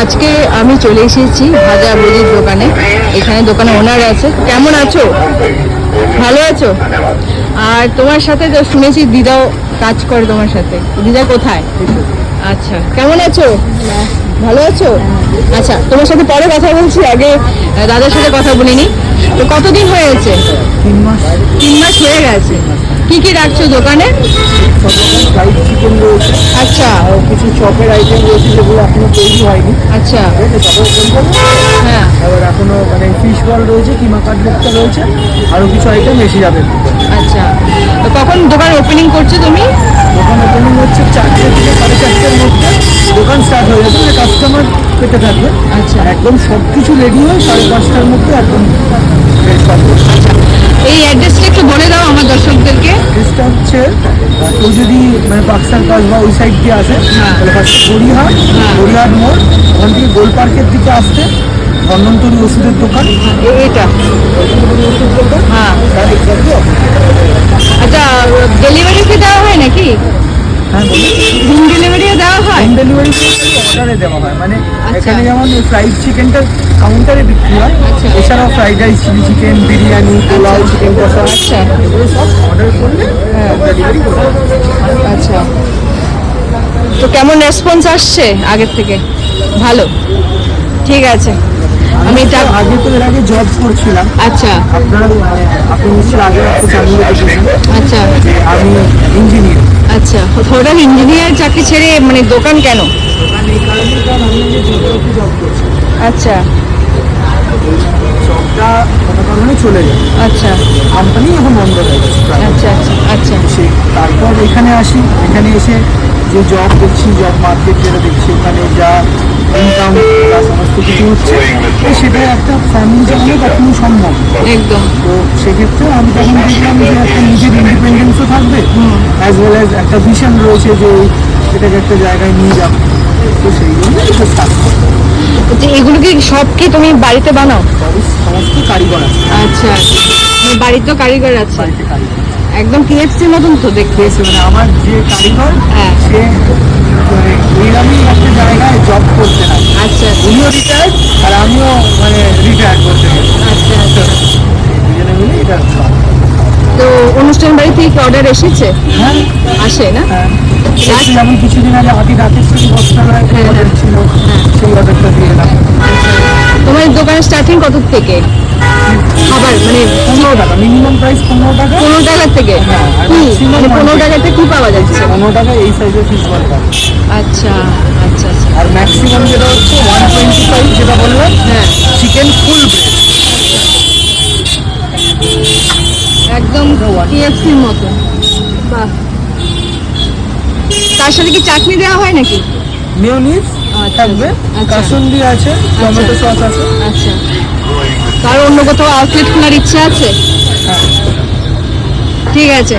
আজকে আমি চলে এসেছি ভাজা ভুজির দোকানে। এখানে দোকানে ওনার আছে। কেমন আছো? ভালো আছো? আর তোমার সাথে তো শুনেছি দিদাও কাজ করে তোমার সাথে। দিদা কোথায়? আচ্ছা, কেমন আছো? ভালো আছো? আচ্ছা, তোমার সাথে পরে কথা বলছি, আগে দাদার সাথে কথা বলিনি। তো কতদিন হয়েছে? 3 মাস। 3 মাস হয়ে গেছে। কি কি রাখছো দোকানে? ফ্রাইড চিকেন রয়েছে, আচ্ছা আর কিছু চপের আইটেম রয়েছে যেগুলো এখনো তৈরি হয়নি। আচ্ছা, হ্যাঁ আবার এখনো মানে ফিশ বল রয়েছে, কিমা কাটলেটটা রয়েছে, আরো কিছু আইটেম এসে যাবে। আচ্ছা। তো কখন দোকান ওপেনিং করছো তুমি? দোকান ওপেনিং হচ্ছে 4টে থেকে 4:30টার মধ্যে দোকান স্টার্ট হয়ে যাবে, মানে কাস্টমার পেতে থাকবে। আচ্ছা, একদম সব কিছু রেডি হয় 5:30টার মধ্যে একদম রেড পাবে। এই অ্যাড্রেসটা একটু বলে দাও আমার দর্শকদেরকে। অ্যাড্রেসটা হচ্ছে কেউ যদি মানে পাকসার কাজ বা ওই সাইড দিয়ে আসে হ্যাঁ। তাহলে ফার্স্টে গড়িয়াহাট, হ্যাঁ। গড়িয়াহাট মোড়, ওখান থেকে গোল পার্কের দিকে আসতে ধন্বন্তরী ওষুধের দোকান, এটা ওষুধ দোকান, হ্যাঁ। তার এক্স্যাক্টলি আচ্ছা, ডেলিভারি কি দেওয়া হয় নাকি? হ্যাঁ বলুন। হোম ডেলিভারিও দেওয়া হয়? হোম ডেলিভারি অর্ডারে দেওয়া হয়, মানে আচ্ছা। এখানে যেমন ফ্রাইড চিকেনটা কাউন্টারে বিক্রি হয়, আচ্ছা। এছাড়াও fried rice, chilli chicken, biryani, pulao, chicken কষা, আচ্ছা। এগুলো সব অর্ডার করলে ডেলিভারি করে দেওয়া হয়। আচ্ছা, তো কেমন রেসপন্স আসছে আগের থেকে? ভালো, ঠিক আছে। আমি তো আগে তো এর আগে জব করছিলাম। আচ্ছা আপনারা আপনি নিশ্চয়ই আগে একটা চ্যানেলে দেখেছেন আচ্ছা যে আমি ইঞ্জিনিয়ার। আচ্ছা, হঠাৎ ইঞ্জিনিয়ার চাকরি ছেড়ে মানে দোকান কেন? মানে এই কারণে কারণ আমি আগে জিওগ্রাফি জব করছি, আচ্ছা জবটা কোনো কারণে চলে যায়, আচ্ছা কোম্পানি এখন বন্ধ হয়ে গেছে প্রায়। আচ্ছা আচ্ছা আচ্ছা সেই তারপর এখানে আসি, এখানে এসে যে জব দেখছি, জব মার্কেট যেটা দেখছি, ওখানে যা ইনকাম যা সমস্ত কিছু হচ্ছে, তো সেটা একটা ফ্যামিলি চালানো কখনো সম্ভব। একদম। তো সেক্ষেত্রে আমি তখন দেখলাম যে একটা নিজের ইন্ডিপেন্ডেন্সও থাকবে, অ্যাজ ওয়েল অ্যাজ একটা ভিশন রয়েছে যে এটাকে একটা জায়গায় নিয়ে যাবো। তো সেই জন্য এটা স্টার্ট করবো। যে এগুলো কি সব কি তুমি বাড়িতে বানাও? সমস্ত কারিগর আছে, আচ্ছা, মানে বাড়িতেও কারিগর আছে? বাড়িতে কারিগর একদম KFC-র মতন তো দেখতে। পেয়েছে, মানে আমার যে কারিগর হ্যাঁ। সে মানে এইরকমই একটা জায়গায় জব করতে না, আচ্ছা উনিও রিটায়ার্ড আর আমিও মানে রিটায়ার্ড করতে চাই। আচ্ছা আচ্ছা। দুজনে মিলে এটা তো অনুষ্ঠান বাড়ি থেকে অর্ডার এসেছে? হ্যাঁ আসে না? হ্যাঁ। সেই যেমন কিছুদিন আগে হাতি রাকেশ্বরী বস্ত্রালয় অর্ডার ছিল, সেই অর্ডারটা দিয়ে এলাম। তোমার দোকানের স্টার্টিং কত থেকে? খাবার মানে 15 টাকা, মিনিমাম প্রাইস 15 টাকা। 15 টাকা থেকে? হ্যাঁ, আর কি maximum মানে 15 120 টাকাতে কি পাওয়া যাচ্ছে? 15 টাকা এই সাইজের ফিশ বল পাবে। আচ্ছা আচ্ছা আচ্ছা। আর ম্যাক্সিমাম যেটা হচ্ছে 125, যেটা বললাম, হ্যাঁ, চিকেন ফুল ব্রেড। একদম KFC-র মতো। বাহ। তার সাথে কি চাটনি দেওয়া হয় নাকি? মেয়োনিজ আচ্ছা, থাকবে, আচ্ছা। কাসুন্দি আছে, টমেটো সস আছে। আচ্ছা, তার অন্য কোথাও আউটলেট খোলার ইচ্ছা আছে? হ্যাঁ। ঠিক আছে।